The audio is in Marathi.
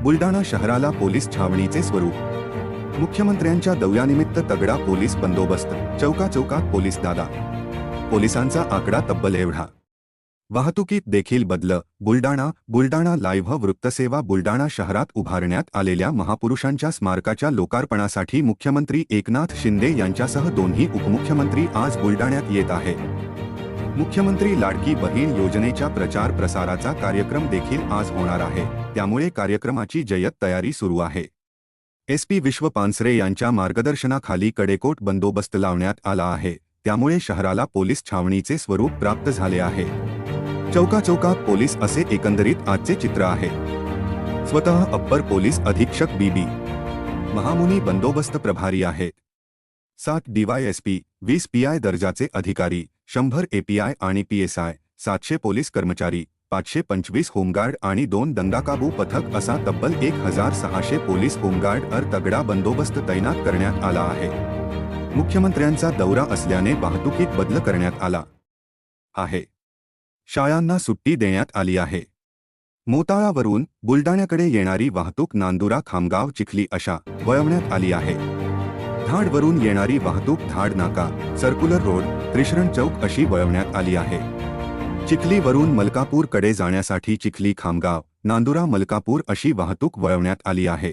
बुलडाणा शहराला पोलीस छावणीचे स्वरूप। मुख्यमंत्र्यांच्या दौऱ्यानिमित्त तगडा पोलीस बंदोबस्त, चौकाचौकात पोलीस दादा। पोलिसांचा आकडा तब्बल एवढा। वाहतुकीत देखील बदल। बुलडाणा लाईव्ह वृत्तसेवा। बुलडाणा शहरात उभारण्यात आलेल्या महापुरुषांच्या स्मारकाच्या लोकार्पणासाठी मुख्यमंत्री एकनाथ शिंदे यांच्यासह दोन्ही उपमुख्यमंत्री आज बुलडाण्यात येत आहेत। मुख्यमंत्री लाडकी बहीण योजनेच्या प्रचार प्रसाराचा कार्यक्रम देखील आज होणार आहे, त्यामुळे कार्यक्रमाची जय्यत तयारी सुरू आहे। SP विश्व पानसरे यांच्या मार्गदर्शनाखाली कडेकोट बंदोबस्त लावण्यात आला आहे, त्यामुळे शहराला पोलीस छावणीचे स्वरूप प्राप्त झाले आहे। चौकाचौकात पोलीस असे एकंदरीत आजचे चित्र आहे। स्वतः अप्पर पोलीस अधीक्षक BB महामुनी बंदोबस्त प्रभारी आहेत। 7 DYSP, 20 PI दर्जाचे अधिकारी, 100 API आणि PSI, 700 पोलीस कर्मचारी, 525 होमगार्ड आणि 2 दंगाकाबू पथक असा तब्बल 1600 पोलीस होमगार्ड तगडा बंदोबस्त तैनात करण्यात आला आहे। मुख्यमंत्र्यांचा दौरा असल्याने वाहतुकीत बदल करण्यात आला आहे। शाळांना सुट्टी देण्यात आली आहे। मोताळावरून बुलडाण्याकडे येणारी वाहतूक नांदुरा, खामगाव, चिखली अशा वळवण्यात आली आहे। धाडवरून येणारी वाहतूक धाड नाका, सर्क्युलर रोड, त्रिशरण चौक अशी वळवण्यात आली आहे। चिखलीवरून मलकापूरकडे जाण्यासाठी चिखली, खामगाव, नांदुरा, मलकापूर अशी वाहतूक वळवण्यात आली आहे।